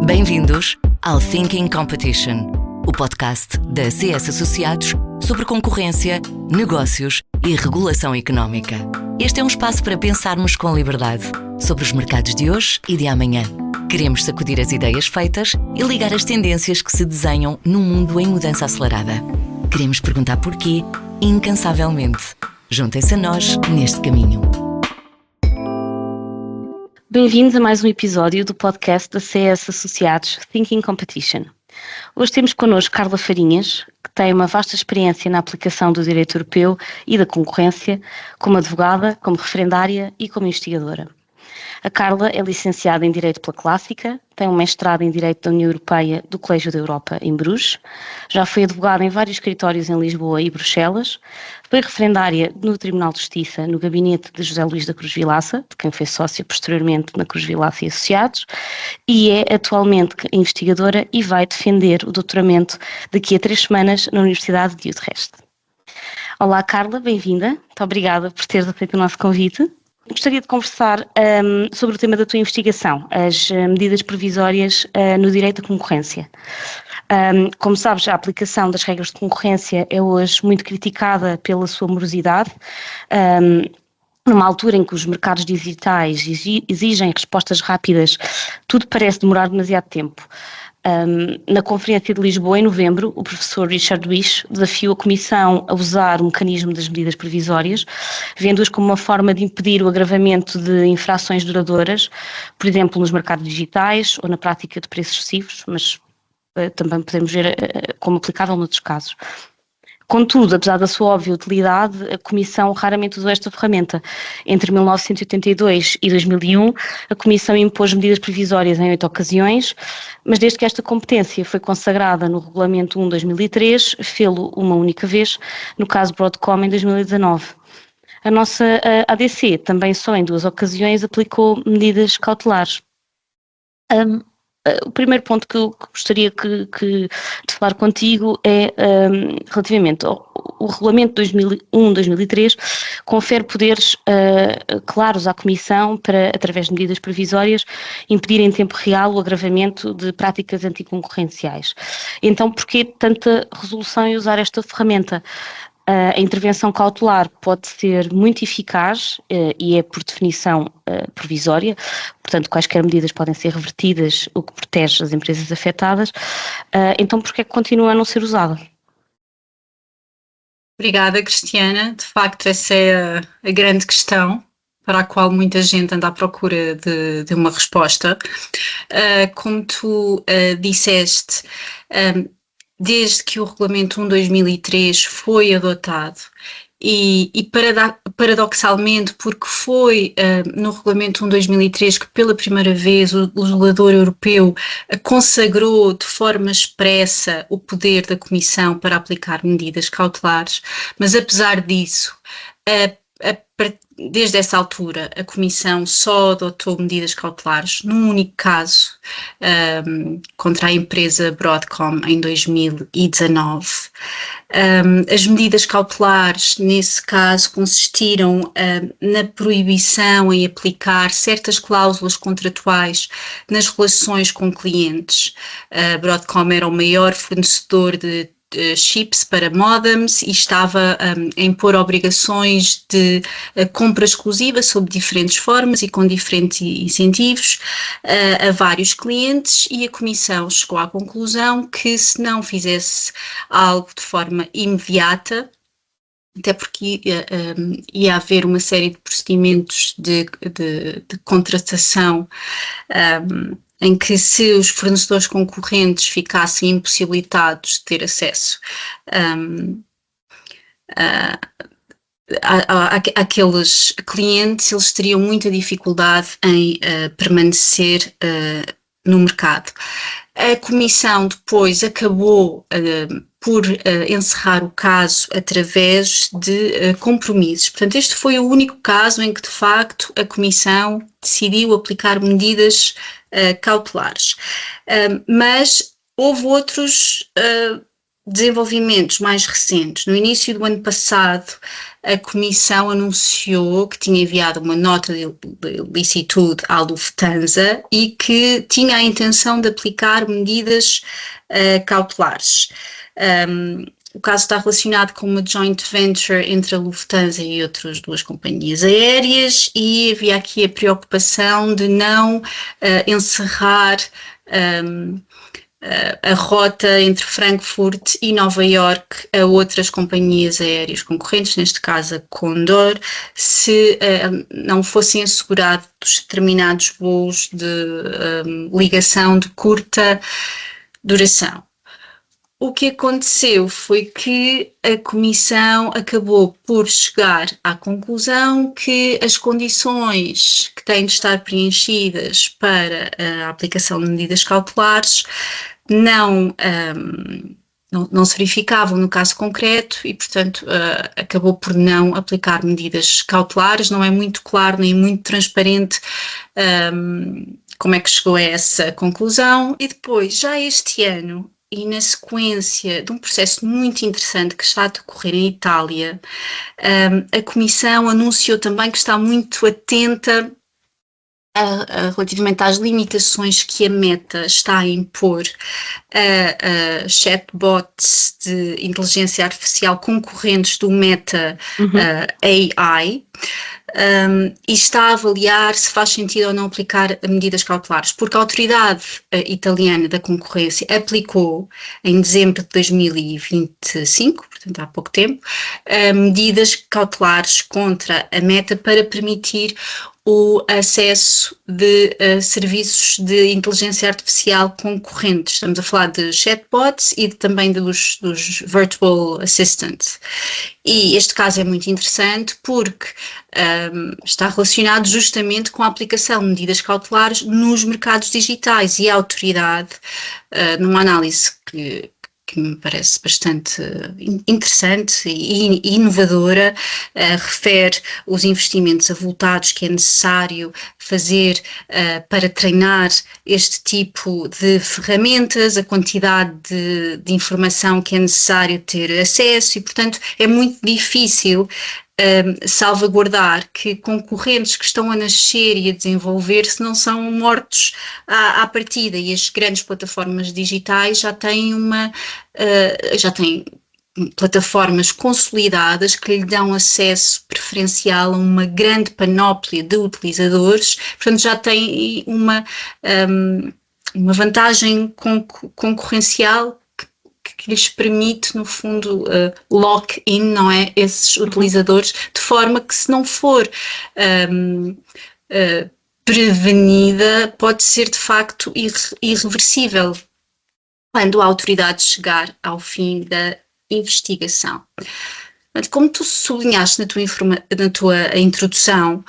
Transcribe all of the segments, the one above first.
Bem-vindos ao Thinking Competition, o podcast da CS Associados sobre concorrência, negócios e regulação económica. Este é um espaço para pensarmos com liberdade sobre os mercados de hoje e de amanhã. Queremos sacudir as ideias feitas e ligar as tendências que se desenham num mundo em mudança acelerada. Queremos perguntar porquê, incansavelmente. Juntem-se a nós neste caminho. Bem-vindos a mais um episódio do podcast da CS Associados Thinking Competition. Hoje temos connosco Carla Farinhas, que tem uma vasta experiência na aplicação do direito europeu e da concorrência, como advogada, como referendária e como investigadora. A Carla é licenciada em Direito pela Clássica, tem um mestrado em Direito da União Europeia do Colégio da Europa em Bruges, já foi advogada em vários escritórios em Lisboa e Bruxelas, foi referendária no Tribunal de Justiça no gabinete de José Luís da Cruz Vilaça, de quem foi sócia posteriormente na Cruz Vilaça e Associados, e é atualmente investigadora e vai defender o doutoramento daqui a 3 semanas na Universidade de Utrecht. Olá Carla, bem-vinda, muito obrigada por teres aceito o nosso convite. Gostaria de conversar sobre o tema da tua investigação, as medidas provisórias no direito à concorrência. Como sabes, a aplicação das regras de concorrência é hoje muito criticada pela sua morosidade, numa altura em que os mercados digitais exigem respostas rápidas, tudo parece demorar demasiado tempo. Na Conferência de Lisboa, em novembro, o professor Richard Wish desafiou a Comissão a usar o mecanismo das medidas provisórias, vendo-as como uma forma de impedir o agravamento de infrações duradouras, por exemplo, nos mercados digitais ou na prática de preços excessivos, mas também podemos ver como aplicável noutros casos. Contudo, apesar da sua óbvia utilidade, a Comissão raramente usou esta ferramenta. Entre 1982 e 2001, a Comissão impôs medidas provisórias em 8 ocasiões, mas desde que esta competência foi consagrada no Regulamento 1/2003, fê-lo uma única vez, no caso Broadcom em 2019. A nossa ADC também só em 2 ocasiões aplicou medidas cautelares. O primeiro ponto que eu gostaria de falar contigo é relativamente ao Regulamento 2001-2003, confere poderes claros à Comissão para, através de medidas provisórias, impedir em tempo real o agravamento de práticas anticoncorrenciais. Então, porquê tanta resolução em usar esta ferramenta? A intervenção cautelar pode ser muito eficaz e é, por definição, provisória, portanto, quaisquer medidas podem ser revertidas, o que protege as empresas afetadas. Então, porquê é que continua a não ser usada? Obrigada, Cristiana. De facto, essa é a grande questão para a qual muita gente anda à procura de uma resposta. Como tu disseste, desde que o Regulamento 1/2003 foi adotado e paradoxalmente, porque foi no Regulamento 1/2003 que pela primeira vez o legislador europeu consagrou de forma expressa o poder da Comissão para aplicar medidas cautelares, mas apesar disso, desde essa altura, a Comissão só adotou medidas cautelares num único caso, contra a empresa Broadcom em 2019. As medidas cautelares, nesse caso, consistiram na proibição em aplicar certas cláusulas contratuais nas relações com clientes. A Broadcom era o maior fornecedor de chips para modems e estava a impor obrigações de compra exclusiva sob diferentes formas e com diferentes incentivos a vários clientes, e a Comissão chegou à conclusão que, se não fizesse algo de forma imediata, até porque ia haver uma série de procedimentos de contratação em que, se os fornecedores concorrentes ficassem impossibilitados de ter acesso àqueles clientes, eles teriam muita dificuldade em permanecer no mercado. A Comissão depois acabou por encerrar o caso através de compromissos. Portanto, este foi o único caso em que, de facto, a Comissão decidiu aplicar medidas cautelares. Mas houve outros desenvolvimentos mais recentes. No início do ano passado, a Comissão anunciou que tinha enviado uma nota de licitude à Lufthansa e que tinha a intenção de aplicar medidas cautelares. O caso está relacionado com uma joint venture entre a Lufthansa e outras duas companhias aéreas, e havia aqui a preocupação de não encerrar a rota entre Frankfurt e Nova Iorque a outras companhias aéreas concorrentes, neste caso a Condor, se não fossem assegurados determinados voos de ligação de curta duração. O que aconteceu foi que a Comissão acabou por chegar à conclusão que as condições que têm de estar preenchidas para a aplicação de medidas cautelares não se verificavam no caso concreto e, portanto, acabou por não aplicar medidas cautelares. Não é muito claro nem muito transparente como é que chegou a essa conclusão. E depois, já este ano, e na sequência de um processo muito interessante que está a decorrer em Itália, a Comissão anunciou também que está muito atenta relativamente às limitações que a Meta está a impor a chatbots de inteligência artificial concorrentes do Meta AI, e está a avaliar se faz sentido ou não aplicar medidas cautelares, porque a autoridade italiana da concorrência aplicou em dezembro de 2025, portanto há pouco tempo, medidas cautelares contra a Meta para permitir o acesso de serviços de inteligência artificial concorrentes. Estamos a falar de chatbots e também dos virtual assistants. E este caso é muito interessante porque está relacionado justamente com a aplicação de medidas cautelares nos mercados digitais, e a autoridade, numa análise que me parece bastante interessante e inovadora, refere os investimentos avultados que é necessário fazer para treinar este tipo de ferramentas, a quantidade de informação que é necessário ter acesso, e, portanto, é muito difícil salvaguardar que concorrentes que estão a nascer e a desenvolver-se não são mortos à partida, e as grandes plataformas digitais já têm plataformas consolidadas que lhe dão acesso preferencial a uma grande panóplia de utilizadores, portanto já têm uma vantagem concorrencial que lhes permite, no fundo, lock-in, não é, esses utilizadores, de forma que, se não for prevenida, pode ser de facto irreversível quando a autoridade chegar ao fim da investigação. Como tu sublinhaste na tua introdução,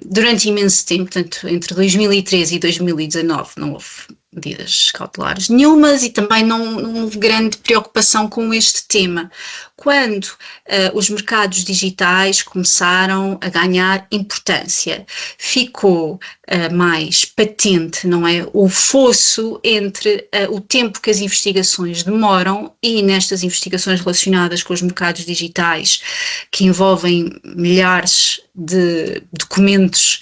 durante imenso tempo, portanto, entre 2013 e 2019, não houve medidas cautelares nenhumas, e também não houve grande preocupação com este tema. Quando os mercados digitais começaram a ganhar importância, ficou mais patente, não é, o fosso entre o tempo que as investigações demoram, e nestas investigações relacionadas com os mercados digitais, que envolvem milhares de documentos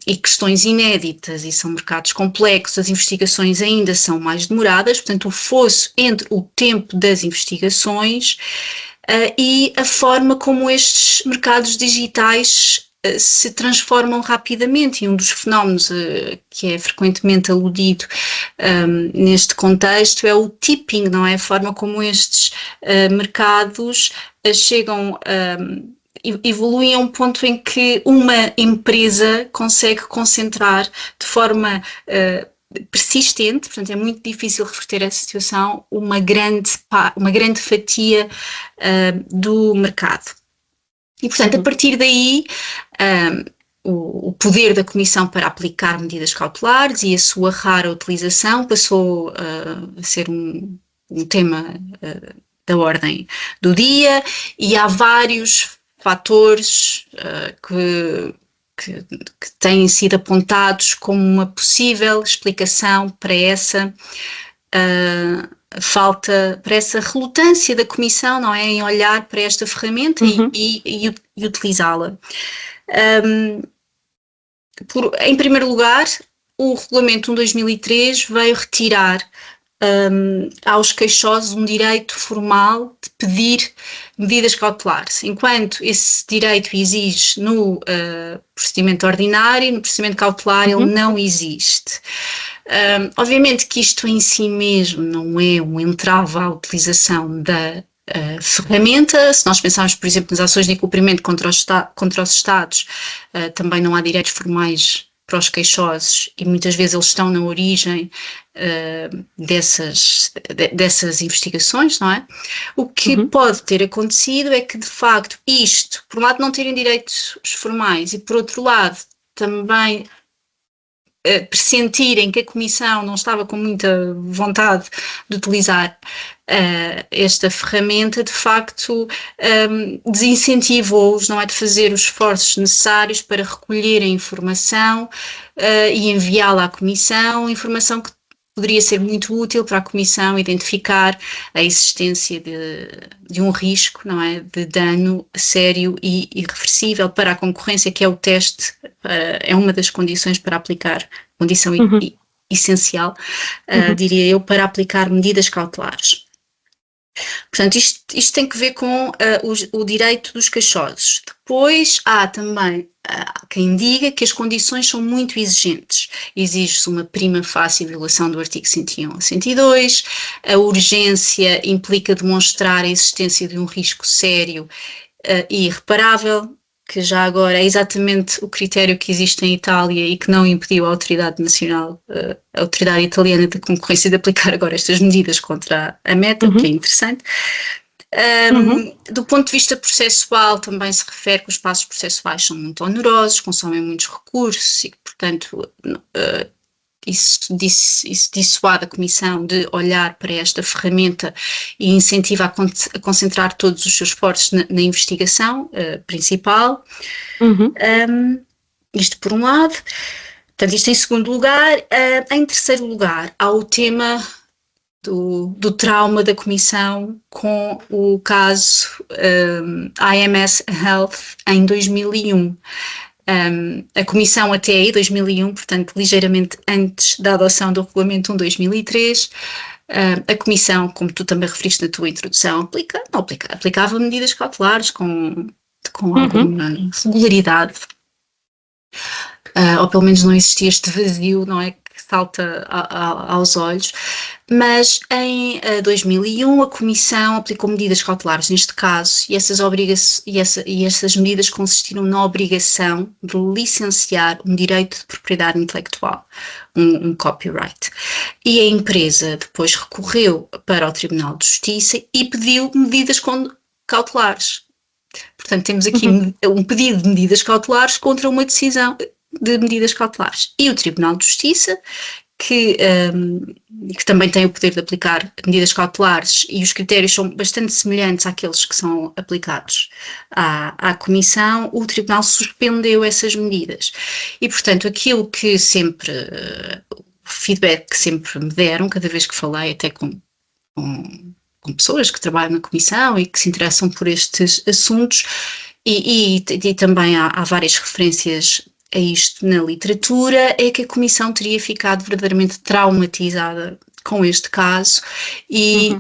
e questões inéditas, e são mercados complexos, as investigações ainda são mais demoradas, portanto o fosso entre o tempo das investigações e a forma como estes mercados digitais se transformam rapidamente. E um dos fenómenos que é frequentemente aludido neste contexto é o tipping, não é? A forma como estes mercados evoluem a um ponto em que uma empresa consegue concentrar de forma persistente, portanto é muito difícil reverter essa situação, uma grande fatia do mercado. E, portanto, a partir daí, o poder da Comissão para aplicar medidas cautelares e a sua rara utilização passou a ser um tema da ordem do dia, e há vários fatores que têm sido apontados como uma possível explicação para essa falta, para essa relutância da Comissão, não é, em olhar para esta ferramenta e utilizá-la. Em primeiro lugar, o Regulamento 1/2003 veio retirar aos queixosos um direito formal de pedir medidas cautelares, enquanto esse direito exige no procedimento ordinário, no procedimento cautelar ele não existe. Obviamente que isto em si mesmo não é um entrave à utilização da ferramenta. Se nós pensarmos, por exemplo, nas ações de incumprimento contra os Estados, também não há direitos formais para os queixosos e muitas vezes eles estão na origem dessas investigações, não é? O que pode ter acontecido é que, de facto, isto, por um lado, não terem direitos formais e, por outro lado, também pressentirem que a Comissão não estava com muita vontade de utilizar esta ferramenta, de facto desincentivou-os, não é, de fazer os esforços necessários para recolher a informação e enviá-la à Comissão, informação que poderia ser muito útil para a Comissão identificar a existência de um risco, não é, de dano sério e irreversível para a concorrência, que é o teste, é uma das condições para aplicar, condição essencial, diria eu, para aplicar medidas cautelares. Portanto, isto tem que ver com o direito dos queixosos. Depois há também quem diga que as condições são muito exigentes. Exige-se uma prima facie violação do artigo 101 a 102, a urgência implica demonstrar a existência de um risco sério e irreparável, que já agora é exatamente o critério que existe em Itália e que não impediu a Autoridade Nacional, a Autoridade Italiana de Concorrência de aplicar agora estas medidas contra a Meta, o que é interessante. Do ponto de vista processual, também se refere que os passos processuais são muito onerosos, consomem muitos recursos e que, portanto, isso dissuade a Comissão de olhar para esta ferramenta e incentiva a concentrar todos os seus esforços na investigação principal. Isto por um lado. Portanto, isto em segundo lugar. Em terceiro lugar, há o tema do trauma da Comissão com o caso IMS Health em 2001. A Comissão até aí, 2001, portanto, ligeiramente antes da adoção do Regulamento 1/2003, a Comissão, como tu também referiste na tua introdução, aplicava medidas cautelares com alguma regularidade, ou pelo menos não existia este vazio, não é, que salta aos olhos. Mas em 2001 a Comissão aplicou medidas cautelares neste caso e essas medidas consistiram na obrigação de licenciar um direito de propriedade intelectual, um copyright. E a empresa depois recorreu para o Tribunal de Justiça e pediu medidas cautelares. Portanto, temos aqui um pedido de medidas cautelares contra uma decisão de medidas cautelares. E o Tribunal de Justiça, que também tem o poder de aplicar medidas cautelares e os critérios são bastante semelhantes àqueles que são aplicados à Comissão, o Tribunal suspendeu essas medidas. E, portanto, aquilo que sempre, o feedback que sempre me deram, cada vez que falei até com pessoas que trabalham na Comissão e que se interessam por estes assuntos, e também há várias referências a isto na literatura, é que a Comissão teria ficado verdadeiramente traumatizada com este caso e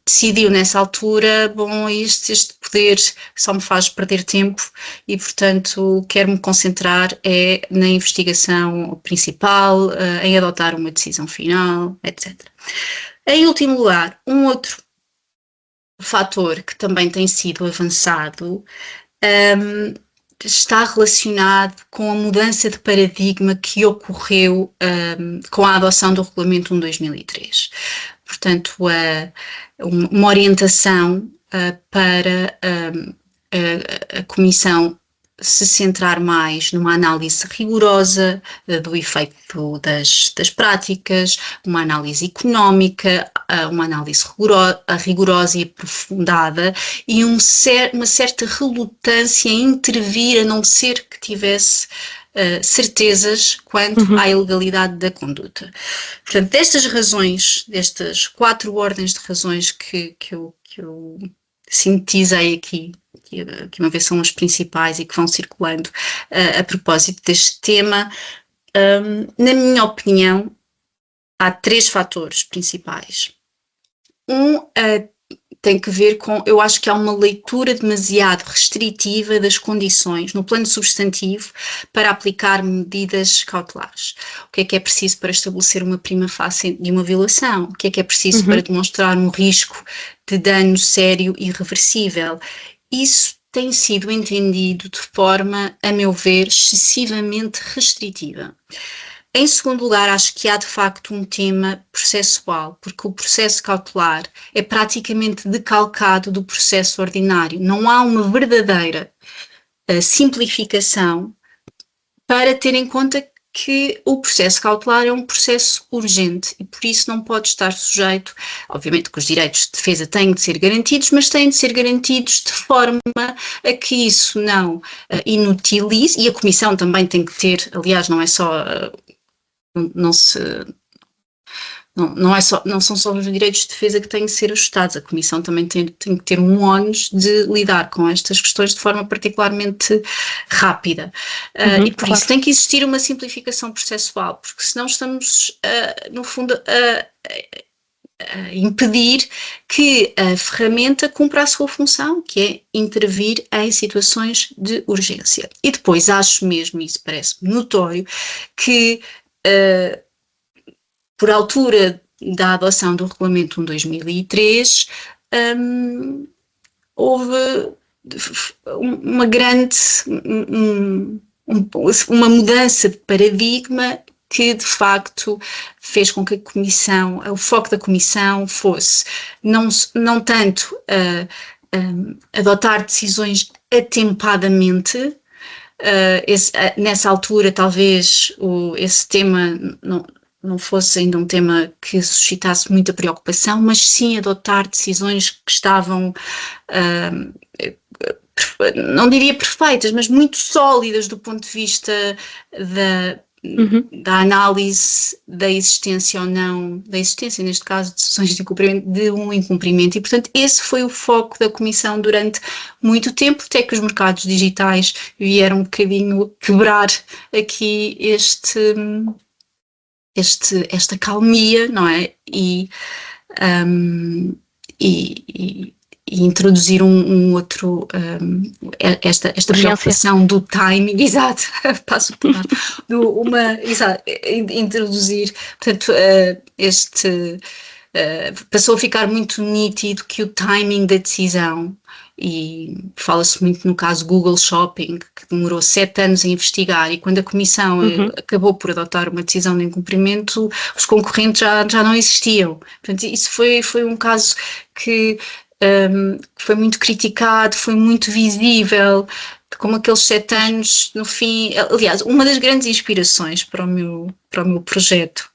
decidiu nessa altura, bom, este poder só me faz perder tempo e, portanto, quero-me concentrar na investigação principal, em adotar uma decisão final, etc. Em último lugar, um outro fator que também tem sido avançado está relacionado com a mudança de paradigma que ocorreu com a adoção do Regulamento 1/2003. Portanto, uma orientação para a Comissão se centrar mais numa análise rigorosa do efeito das práticas, uma análise económica, uma análise rigorosa e aprofundada e uma certa relutância em intervir, a não ser que tivesse certezas quanto à ilegalidade da conduta. Portanto, destas 4 ordens de razões que eu sintetizei aqui, que uma vez são as principais e que vão circulando a propósito deste tema, na minha opinião, há 3 fatores principais. Tem que ver com, eu acho que há uma leitura demasiado restritiva das condições no plano substantivo para aplicar medidas cautelares. O que é preciso para estabelecer uma prima facie de uma violação? O que é preciso para demonstrar um risco de dano sério e irreversível? Isso tem sido entendido de forma, a meu ver, excessivamente restritiva. Em segundo lugar, acho que há de facto um tema processual, porque o processo cautelar é praticamente decalcado do processo ordinário. Não há uma verdadeira simplificação para ter em conta que o processo cautelar é um processo urgente e por isso não pode estar sujeito, obviamente que os direitos de defesa têm de ser garantidos, mas têm de ser garantidos de forma a que isso não inutilize, e a Comissão também tem que ter, aliás, não é só... Não são só os direitos de defesa que têm de ser ajustados, a Comissão também tem que ter um ónus de lidar com estas questões de forma particularmente rápida. E por isso tem que existir uma simplificação processual, porque senão estamos, no fundo, a impedir que a ferramenta cumpra a sua função, que é intervir em situações de urgência. E depois acho mesmo, isso parece-me notório, que por altura da adoção do Regulamento 1/2003, houve uma mudança de paradigma que, de facto, fez com que a Comissão, o foco da Comissão fosse não tanto adotar decisões atempadamente. Nessa altura, talvez, esse tema não fosse ainda um tema que suscitasse muita preocupação, mas sim adotar decisões que estavam, não diria perfeitas, mas muito sólidas do ponto de vista da análise da existência ou não, da existência, neste caso, de decisões de um incumprimento. E, portanto, esse foi o foco da Comissão durante muito tempo, até que os mercados digitais vieram um bocadinho quebrar aqui esta calmia, não é? E introduzir esta preocupação do timing, exato, passo a palavra, introduzir, portanto, passou a ficar muito nítido que o timing da decisão, e fala-se muito no caso Google Shopping, que demorou 7 anos a investigar, e quando a Comissão acabou por adotar uma decisão de incumprimento, os concorrentes já não existiam. Portanto, isso foi um caso que foi muito criticado, foi muito visível, como aqueles 7 anos, no fim. Aliás, uma das grandes inspirações para o meu projeto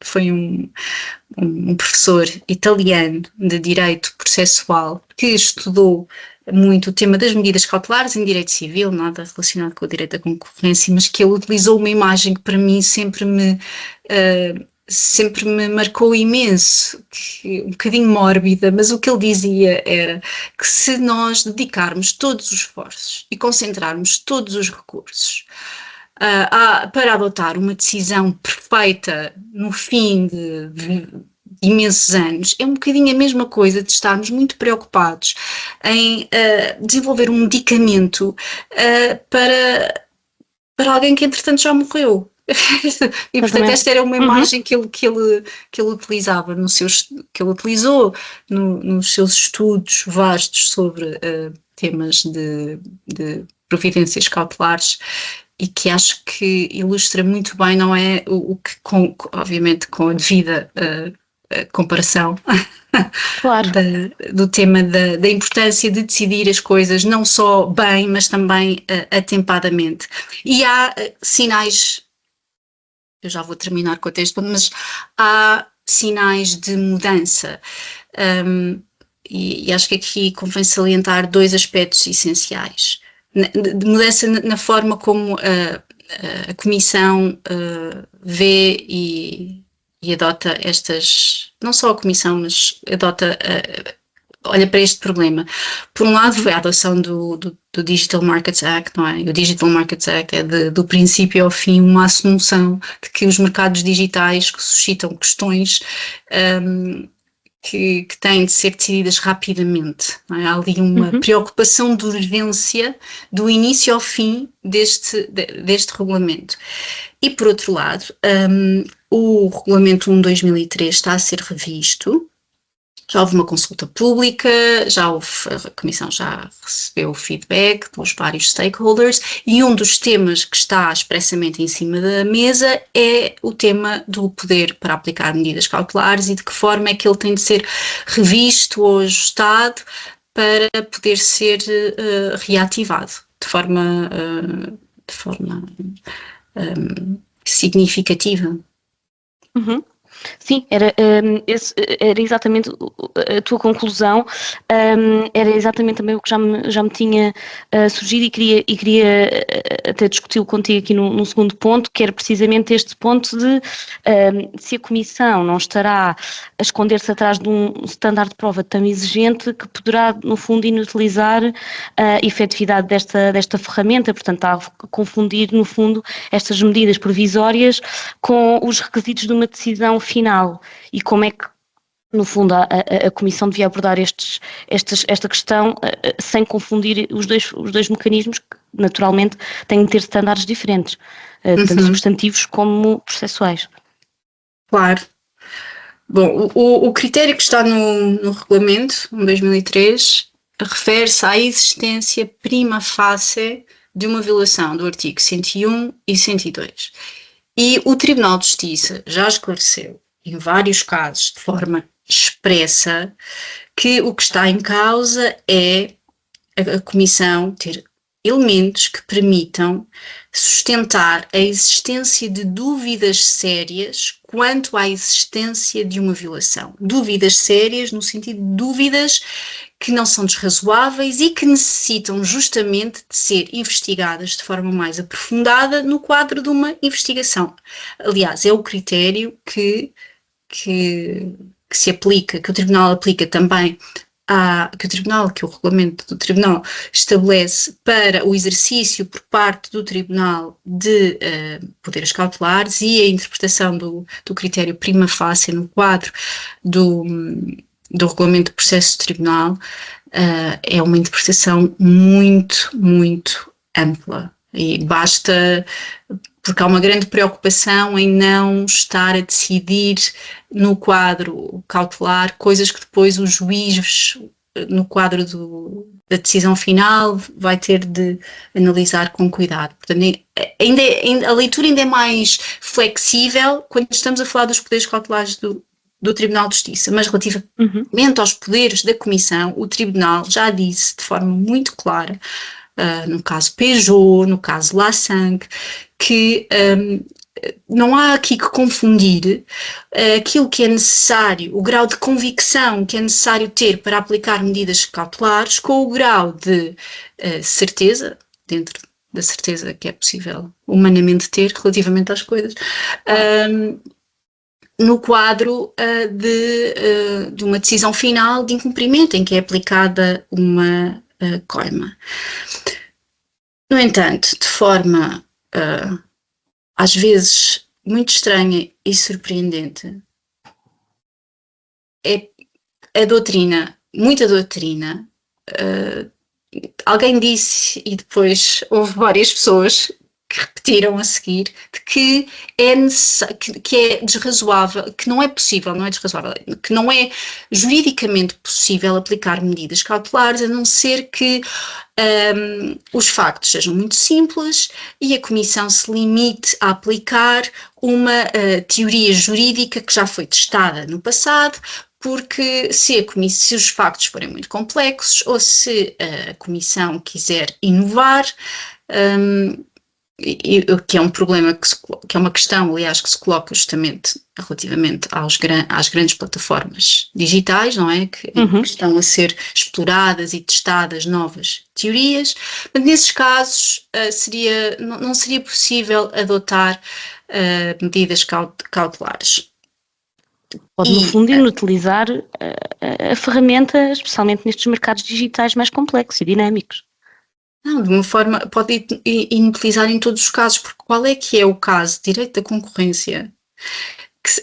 foi um professor italiano de direito processual que estudou muito o tema das medidas cautelares em direito civil, nada relacionado com o direito da concorrência, mas que ele utilizou uma imagem que para mim sempre me marcou imenso, um bocadinho mórbida, mas o que ele dizia era que se nós dedicarmos todos os esforços e concentrarmos todos os recursos para adotar uma decisão perfeita no fim de imensos anos, é um bocadinho a mesma coisa de estarmos muito preocupados em desenvolver um medicamento para alguém que entretanto já morreu. E portanto esta era uma imagem que ele utilizava que ele utilizou nos seus estudos vastos sobre temas de providências cautelares, e que acho que ilustra muito bem, não é o que, obviamente com a devida comparação, claro. do tema da importância de decidir as coisas não só bem, mas também atempadamente. E há sinais, eu já vou terminar com o texto, mas há sinais de mudança, e acho que aqui convém salientar 2 aspectos essenciais. De mudança na forma como a Comissão vê e adota não só a Comissão, mas adota, olha para este problema. Por um lado foi a adoção do Digital Markets Act, não é? O Digital Markets Act é do princípio ao fim uma assunção de que os mercados digitais que suscitam questões que têm de ser decididas rapidamente. Não é? Há ali uma preocupação de urgência do início ao fim deste regulamento. E, por outro lado, o Regulamento 1/2003 está a ser revisto. Já houve uma consulta pública, a Comissão já recebeu o feedback dos vários stakeholders e um dos temas que está expressamente em cima da mesa é o tema do poder para aplicar medidas cautelares e de que forma é que ele tem de ser revisto ou ajustado para poder ser reativado de forma significativa. Sim, era exatamente a tua conclusão, era exatamente também o que já me tinha surgido e queria até discuti-lo contigo aqui no segundo ponto, que era precisamente este ponto de se a Comissão não estará a esconder-se atrás de um standard de prova tão exigente que poderá, no fundo, inutilizar a efetividade desta ferramenta, portanto, está a confundir, no fundo, estas medidas provisórias com os requisitos de uma decisão final e como é que, no fundo, a Comissão devia abordar esta questão sem confundir os dois mecanismos que, naturalmente, têm de ter estándares diferentes, tanto substantivos como processuais. Claro. Bom, o critério que está no regulamento, em 2003, refere-se à existência prima facie de uma violação do artigo 101 e 102. E o Tribunal de Justiça já esclareceu, em vários casos, de forma expressa, que o que está em causa é a Comissão ter elementos que permitam sustentar a existência de dúvidas sérias quanto à existência de uma violação. Dúvidas sérias no sentido de dúvidas que não são desrazoáveis e que necessitam justamente de ser investigadas de forma mais aprofundada no quadro de uma investigação. Aliás, é o critério que se aplica, que o Tribunal aplica também que o regulamento do Tribunal estabelece para o exercício por parte do Tribunal de poderes cautelares e a interpretação do critério prima facie no quadro do regulamento de processo do Tribunal é uma interpretação muito, muito ampla e basta, porque há uma grande preocupação em não estar a decidir no quadro cautelar coisas que depois o juiz, no quadro da decisão final, vai ter de analisar com cuidado. Portanto, a leitura ainda é mais flexível quando estamos a falar dos poderes cautelares do Tribunal de Justiça, mas relativamente aos poderes da Comissão, o Tribunal já disse de forma muito clara, no caso Peugeot, no caso Lasang, que não há aqui que confundir aquilo que é necessário, o grau de convicção que é necessário ter para aplicar medidas cautelares com o grau de certeza, dentro da certeza que é possível humanamente ter relativamente às coisas, no quadro de uma decisão final de incumprimento em que é aplicada uma coima. No entanto, de forma às vezes muito estranha e surpreendente, é a doutrina, muita doutrina, alguém disse e depois houve várias pessoas que repetiram a seguir, de que é desrazoável, que não é possível, não é desrazoável, que não é juridicamente possível aplicar medidas cautelares, a não ser que os factos sejam muito simples e a Comissão se limite a aplicar uma teoria jurídica que já foi testada no passado, porque se os factos forem muito complexos ou se a Comissão quiser inovar, que é um problema, que é uma questão, aliás, que se coloca justamente relativamente às grandes plataformas digitais, não é? Que estão a ser exploradas e testadas novas teorias. Mas nesses casos não seria possível adotar medidas cautelares. Pode, no fundo, inutilizar a ferramenta, especialmente nestes mercados digitais mais complexos e dinâmicos. Não, de uma forma, pode inutilizar em todos os casos, porque qual é que é o caso de direito da concorrência,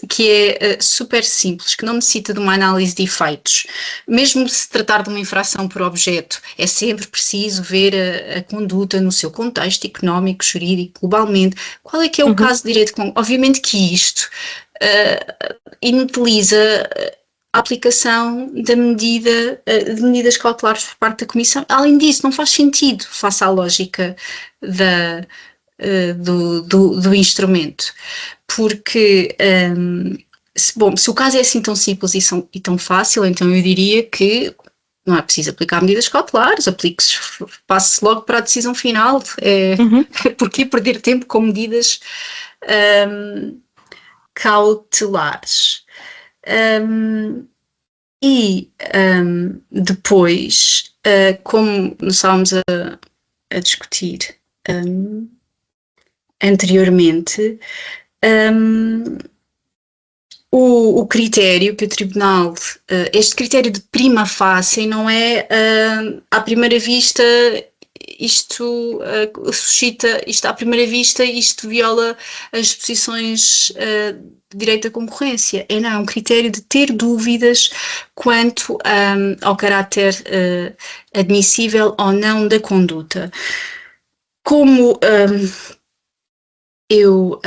que é super simples, que não necessita de uma análise de efeitos. Mesmo se tratar de uma infração por objeto, é sempre preciso ver a conduta no seu contexto económico, jurídico, globalmente. Qual é que é o caso de direito de concorrência? Obviamente que isto inutiliza a aplicação de medidas cautelares por parte da Comissão. Além disso, não faz sentido face à lógica do instrumento, porque se o caso é assim tão simples e tão fácil, então eu diria que não é preciso aplicar medidas cautelares, passe logo para a decisão final. Porque perder tempo com medidas cautelares? Depois, como nós estávamos a discutir anteriormente, o critério que o Tribunal, este critério de prima facie não é à primeira vista, isto viola as disposições de direito da concorrência. É um critério de ter dúvidas quanto ao caráter admissível ou não da conduta. Como eu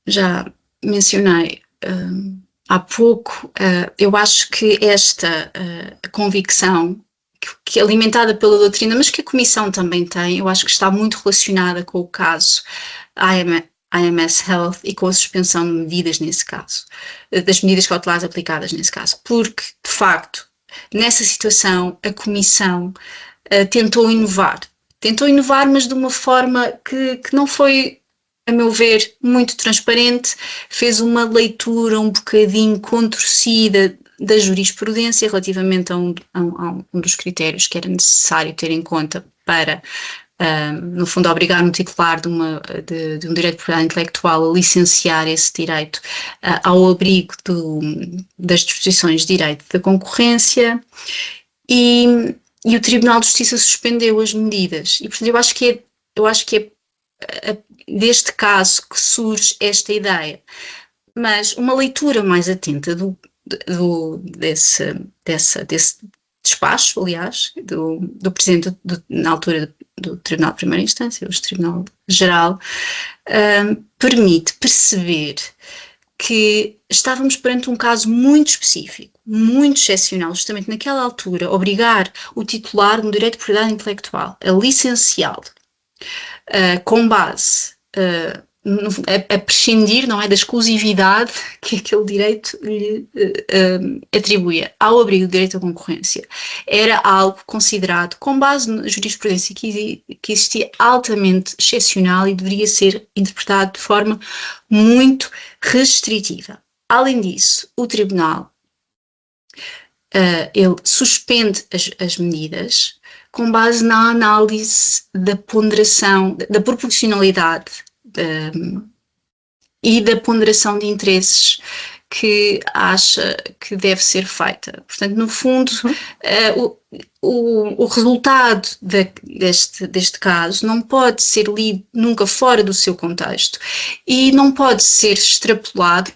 já mencionei há pouco, eu acho que esta convicção, que é alimentada pela doutrina, mas que a Comissão também tem, eu acho que está muito relacionada com o caso IMS Health e com a suspensão de medidas nesse caso, das medidas cautelares aplicadas nesse caso, porque, de facto, nessa situação, a Comissão tentou inovar, mas de uma forma que não foi, a meu ver, muito transparente, fez uma leitura um bocadinho contorcida da jurisprudência relativamente a um dos critérios que era necessário ter em conta para, no fundo, obrigar um titular de um direito de propriedade intelectual a licenciar esse direito ao abrigo das disposições de direito da concorrência, e o Tribunal de Justiça suspendeu as medidas. E, portanto, eu acho que é deste caso que surge esta ideia. Mas uma leitura mais atenta desse despacho, aliás, do Presidente na altura do Tribunal de Primeira Instância, o Tribunal Geral, permite perceber que estávamos perante um caso muito específico, muito excepcional, justamente naquela altura, obrigar o titular do direito de propriedade intelectual a licenciá-lo com base a prescindir, não é, da exclusividade que aquele direito lhe atribuía ao abrigo do direito à concorrência. Era algo considerado, com base na jurisprudência que existia, altamente excepcional e deveria ser interpretado de forma muito restritiva. Além disso, o Tribunal ele suspende as medidas com base na análise da ponderação, da proporcionalidade e da ponderação de interesses que acha que deve ser feita. Portanto, no fundo, o resultado deste caso não pode ser lido nunca fora do seu contexto e não pode ser extrapolado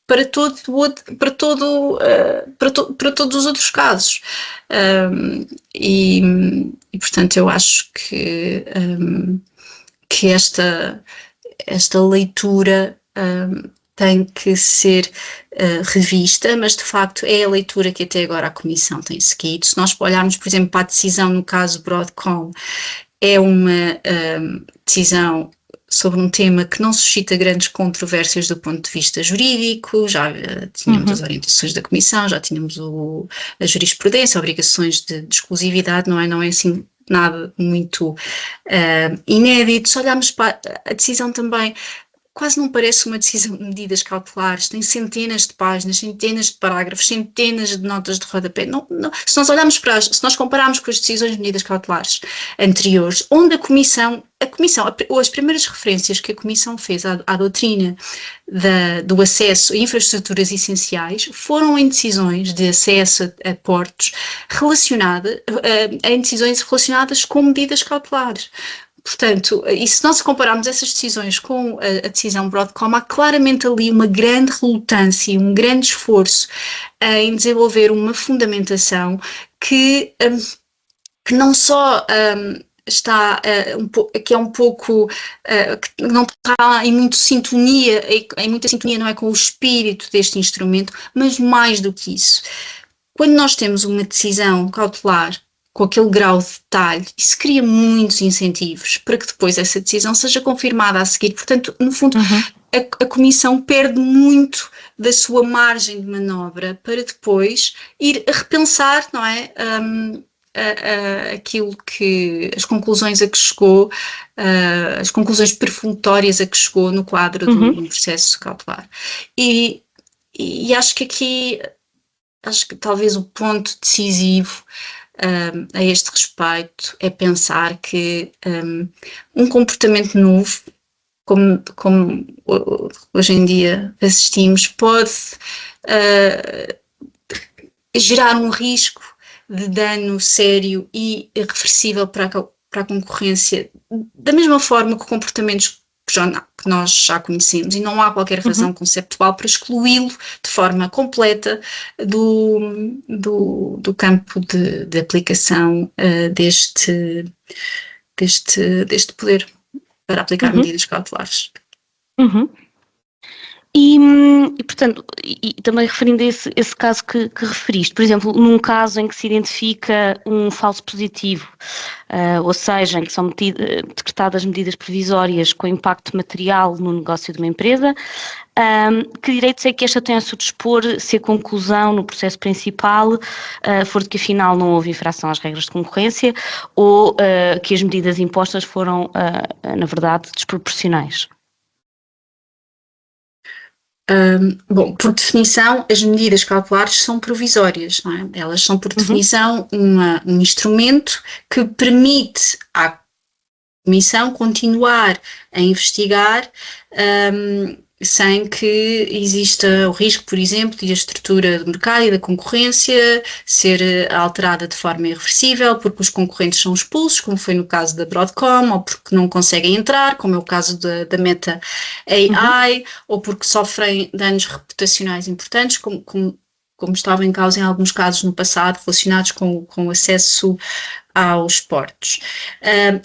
para todos os outros casos. E, portanto, eu acho que esta leitura tem que ser revista, mas de facto é a leitura que até agora a Comissão tem seguido. Se nós olharmos, por exemplo, para a decisão no caso Broadcom, é uma decisão sobre um tema que não suscita grandes controvérsias do ponto de vista jurídico. Já tínhamos as orientações da Comissão, já tínhamos a jurisprudência, obrigações de exclusividade, não é assim nada muito inédito. Se olharmos para a decisão também, quase não parece uma decisão de medidas cautelares, tem centenas de páginas, centenas de parágrafos, centenas de notas de rodapé. Se nós olharmos se nós compararmos com as decisões de medidas cautelares anteriores, onde a Comissão, as primeiras referências que a Comissão fez à doutrina do acesso a infraestruturas essenciais foram em decisões de acesso a portos em decisões relacionadas com medidas cautelares. Portanto, e se nós compararmos essas decisões com a decisão Broadcom, há claramente ali uma grande relutância, um grande esforço em desenvolver uma fundamentação que não só está que é um pouco que não está em muita sintonia não é, com o espírito deste instrumento, mas mais do que isso. Quando nós temos uma decisão cautelar com aquele grau de detalhe, isso cria muitos incentivos para que depois essa decisão seja confirmada a seguir. Portanto, no fundo, a Comissão perde muito da sua margem de manobra para depois ir a repensar, não é, aquilo que, as conclusões a que chegou, as conclusões perfunctórias a que chegou no quadro do processo cautelar. E acho que aqui, talvez o ponto decisivo a este respeito é pensar que um comportamento novo, como hoje em dia assistimos, pode gerar um risco de dano sério e irreversível para a concorrência, da mesma forma que comportamentos que nós já conhecemos, e não há qualquer razão conceptual para excluí-lo de forma completa do campo de aplicação deste poder para aplicar medidas cautelares. E portanto, também referindo a esse caso que referiste, por exemplo, num caso em que se identifica um falso positivo, ou seja, em que são decretadas medidas provisórias com impacto material no negócio de uma empresa, que direitos é que esta tem a seu dispor se a conclusão no processo principal for de que afinal não houve infração às regras de concorrência ou que as medidas impostas foram, na verdade, desproporcionais? Bom, por definição, as medidas cautelares são provisórias, não é? Elas são, por definição, um instrumento que permite à Comissão continuar a investigar sem que exista o risco, por exemplo, de a estrutura do mercado e da concorrência ser alterada de forma irreversível porque os concorrentes são expulsos, como foi no caso da Broadcom, ou porque não conseguem entrar, como é o caso da Meta AI, ou porque sofrem danos reputacionais importantes, como estava em causa em alguns casos no passado relacionados com o acesso aos portos.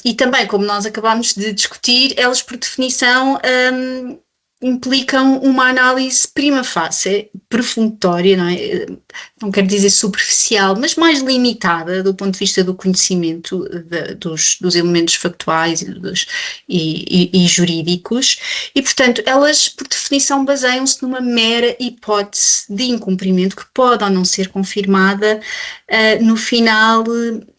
E também, como nós acabámos de discutir, elas por definição implicam uma análise prima facie, perfunctória, não é? Não quero dizer superficial, mas mais limitada do ponto de vista do conhecimento dos elementos factuais e jurídicos, e portanto elas por definição baseiam-se numa mera hipótese de incumprimento que pode ou não ser confirmada no final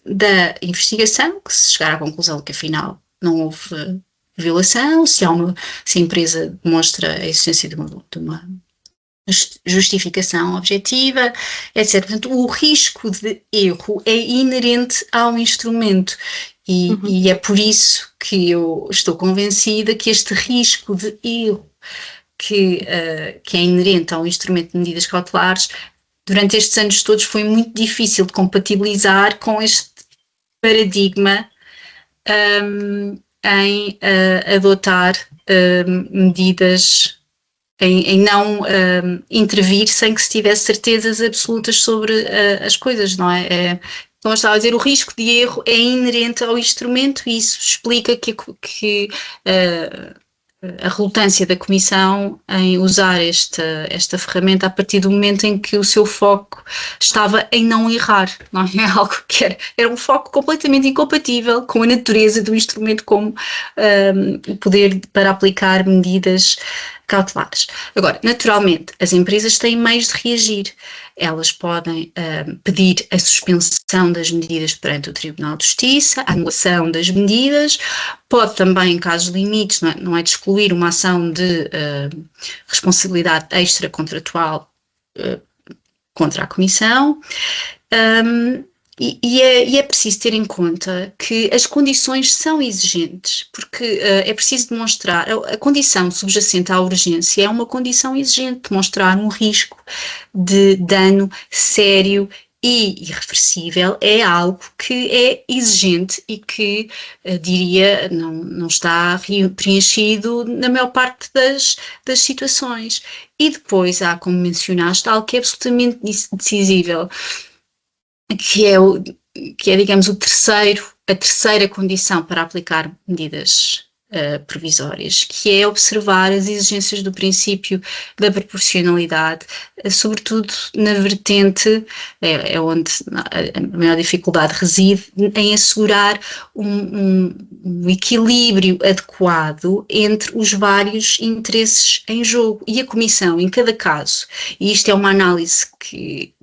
da investigação, que se chegar à conclusão que afinal não houve violação, se a empresa demonstra a existência de uma justificação objetiva, etc. Portanto, o risco de erro é inerente ao instrumento e é por isso que eu estou convencida que este risco de erro que é inerente ao instrumento de medidas cautelares, durante estes anos todos foi muito difícil de compatibilizar com este paradigma em adotar medidas, em não intervir sem que se tivesse certezas absolutas sobre as coisas, não é? Como eu estava a dizer, o risco de erro é inerente ao instrumento e isso explica que a relutância da Comissão em usar esta ferramenta a partir do momento em que o seu foco estava em não errar, não é algo que era um foco completamente incompatível com a natureza do instrumento como o poder para aplicar medidas cautelares. Agora, naturalmente, as empresas têm meios de reagir. Elas podem pedir a suspensão das medidas perante o Tribunal de Justiça, a anulação das medidas, pode também, em casos limites, não é de excluir uma ação de responsabilidade extracontratual contra a Comissão. E é preciso ter em conta que as condições são exigentes, porque é preciso demonstrar, a condição subjacente à urgência é uma condição exigente, demonstrar um risco de dano sério e irreversível é algo que é exigente e que, diria, não está preenchido na maior parte das situações. E depois há, como mencionaste, algo que é absolutamente decisivo, que é, digamos, a terceira condição para aplicar medidas provisórias, que é observar as exigências do princípio da proporcionalidade, sobretudo na vertente, é onde a maior dificuldade reside, em assegurar um equilíbrio adequado entre os vários interesses em jogo. E a Comissão, em cada caso, e isto é uma análise que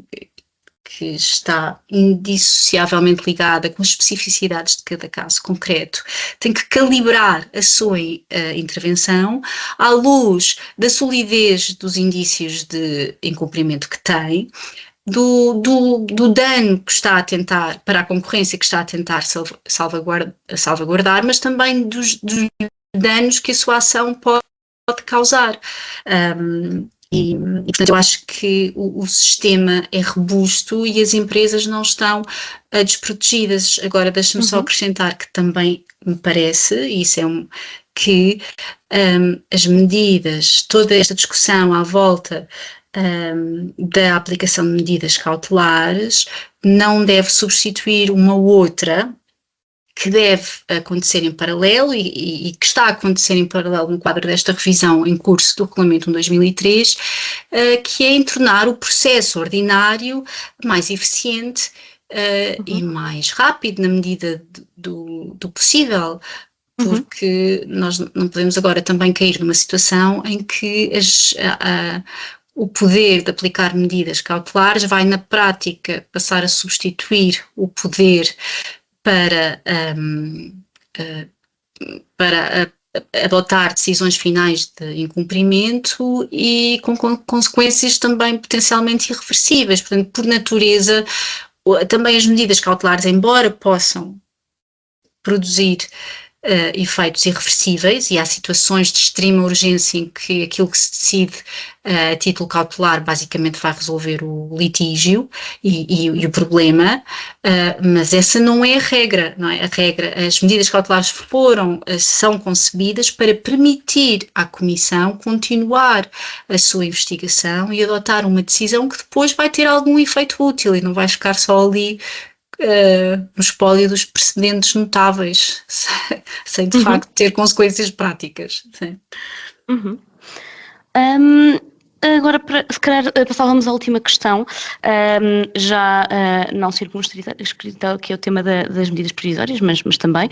está indissociavelmente ligada com as especificidades de cada caso concreto, tem que calibrar a sua intervenção à luz da solidez dos indícios de incumprimento que tem, do dano que está a tentar, para a concorrência que está a tentar salvaguardar, mas também dos danos que a sua ação pode causar. E, portanto, eu acho que o sistema é robusto e as empresas não estão desprotegidas. Agora, deixa-me só acrescentar que também me parece, e isso que as medidas, toda esta discussão à volta da aplicação de medidas cautelares não deve substituir uma outra, que deve acontecer em paralelo e que está a acontecer em paralelo no quadro desta revisão em curso do Regulamento 1/2003, que é tornar o processo ordinário mais eficiente e mais rápido na medida do possível, porque nós não podemos agora também cair numa situação em que o poder de aplicar medidas cautelares vai na prática passar a substituir o poder para adotar decisões finais de incumprimento e com consequências também potencialmente irreversíveis. Portanto, por natureza, também as medidas cautelares, embora possam produzir efeitos irreversíveis, e há situações de extrema urgência em que aquilo que se decide a título cautelar basicamente vai resolver o litígio e o problema, mas essa não é a regra, não é? A regra, as medidas cautelares são concebidas para permitir à Comissão continuar a sua investigação e adotar uma decisão que depois vai ter algum efeito útil e não vai ficar só ali no espólio dos precedentes notáveis, sem de facto ter consequências práticas. Sim. Agora, se calhar, passávamos à última questão, já não circunscrita, que é o tema das medidas provisórias, mas também,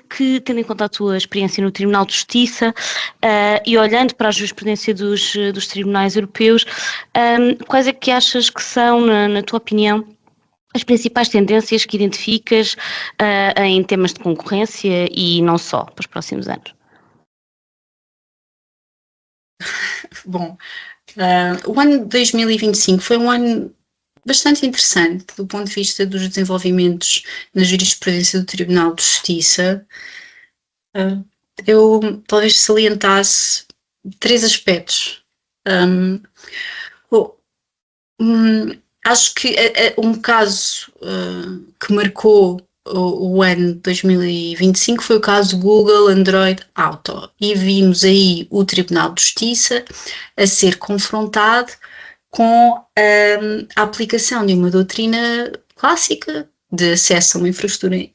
que, tendo em conta a tua experiência no Tribunal de Justiça e olhando para a jurisprudência dos tribunais europeus, quais é que achas que são, na tua opinião, as principais tendências que identificas em temas de concorrência e não só, para os próximos anos? Bom, o ano de 2025 foi um ano bastante interessante do ponto de vista dos desenvolvimentos na jurisprudência do Tribunal de Justiça. Eu talvez salientasse 3 aspectos. Acho que um caso que marcou o ano de 2025 foi o caso Google Android Auto, e vimos aí o Tribunal de Justiça a ser confrontado com a aplicação de uma doutrina clássica de acesso a uma infraestrutura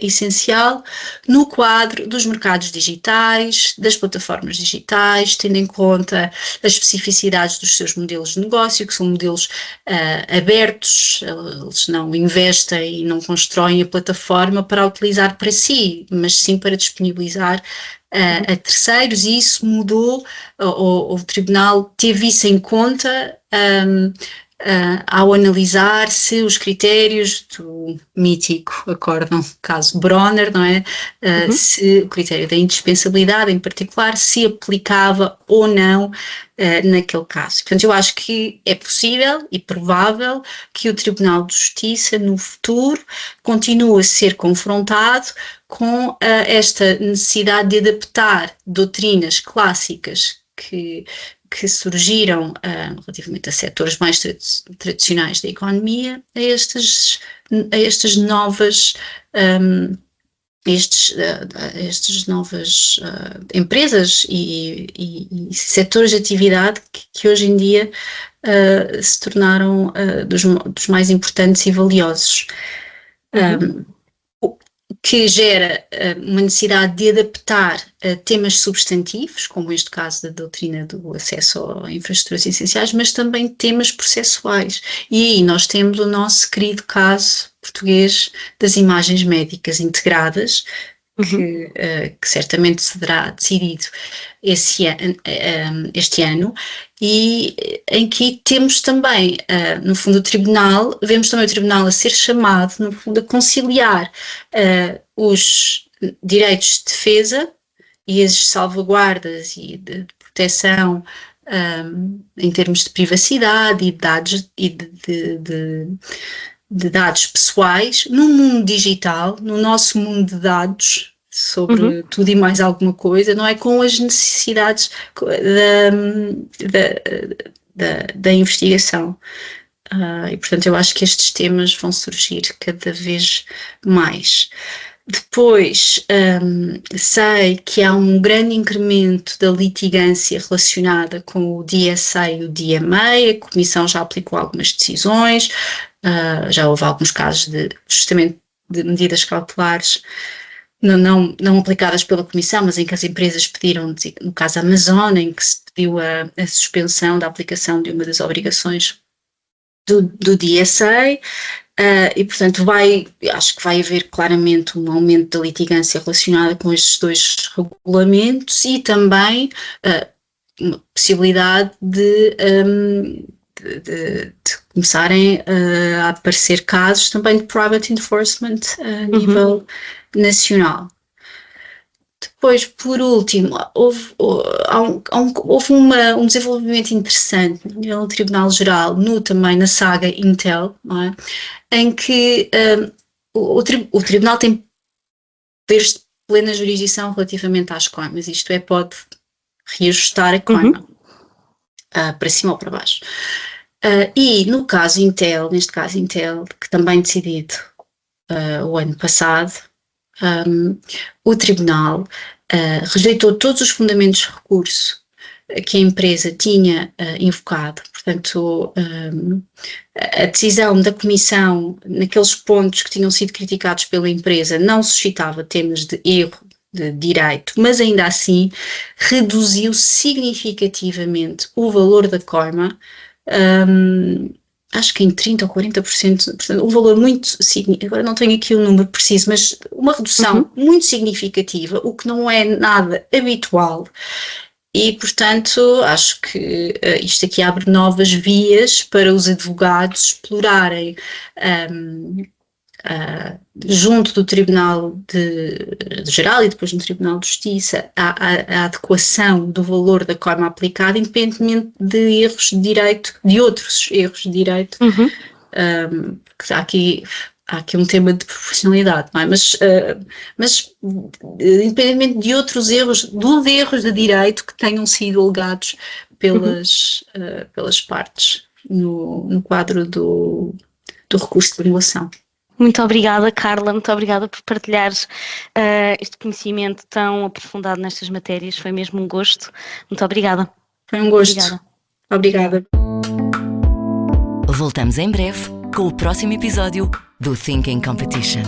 essencial no quadro dos mercados digitais, das plataformas digitais, tendo em conta as especificidades dos seus modelos de negócio, que são modelos abertos, eles não investem e não constroem a plataforma para utilizar para si, mas sim para disponibilizar a terceiros, e isso mudou, o Tribunal teve isso em conta ao analisar se os critérios do mítico acórdão caso Bronner, não é? Se o critério da indispensabilidade, em particular, se aplicava ou não naquele caso. Portanto, eu acho que é possível e provável que o Tribunal de Justiça, no futuro, continue a ser confrontado com esta necessidade de adaptar doutrinas clássicas que surgiram relativamente a setores mais tradicionais da economia, a estas novas empresas e setores de atividade que hoje em dia se tornaram dos mais importantes e valiosos. Que gera uma necessidade de adaptar temas substantivos, como este caso da doutrina do acesso a infraestruturas essenciais, mas também temas processuais. E aí nós temos o nosso querido caso português das imagens médicas integradas, que certamente será decidido este ano, e em que temos também, no fundo, vemos também o Tribunal a ser chamado, no fundo, a conciliar os direitos de defesa e as salvaguardas e de proteção em termos de privacidade e de dados de dados pessoais no mundo digital, no nosso mundo de dados, sobre tudo e mais alguma coisa, não é? Com as necessidades da investigação. E, portanto, eu acho que estes temas vão surgir cada vez mais. Depois, sei que há um grande incremento da litigância relacionada com o DSA e o DMA, a Comissão já aplicou algumas decisões, já houve alguns casos justamente de medidas cautelares não aplicadas pela Comissão, mas em que as empresas pediram, no caso a Amazon, em que se pediu a suspensão da aplicação de uma das obrigações do DSA, e portanto acho que vai haver claramente um aumento da litigância relacionada com estes dois regulamentos, e também uma possibilidade de começarem a aparecer casos também de private enforcement a nível nacional. Depois, por último, houve um desenvolvimento interessante no Tribunal Geral, também na saga Intel, não é? Em que o Tribunal tem poderes de plena jurisdição relativamente às coimas, isto é, pode reajustar a coima para cima ou para baixo. E neste caso Intel, que também decidido o ano passado, o Tribunal rejeitou todos os fundamentos de recurso que a empresa tinha invocado. Portanto, a decisão da Comissão, naqueles pontos que tinham sido criticados pela empresa, não suscitava temas de erro de direito, mas ainda assim reduziu significativamente o valor da coima, acho que em 30% ou 40%, portanto, um valor muito significativo, agora não tenho aqui o número preciso, mas uma redução muito significativa, o que não é nada habitual, e, portanto, acho que isto aqui abre novas vias para os advogados explorarem junto do Tribunal Geral e depois no Tribunal de Justiça a adequação do valor da coima aplicada, independentemente de erros de direito, de outros erros de direito, porque há aqui um tema de proporcionalidade, não é? Mas independentemente de outros erros, dos erros de direito que tenham sido alegados pelas partes no quadro do recurso de anulação. Muito obrigada, Carla, muito obrigada por partilhares este conhecimento tão aprofundado nestas matérias, foi mesmo um gosto. Muito obrigada. Foi um gosto. Obrigada. Voltamos em breve com o próximo episódio do Thinking Competition.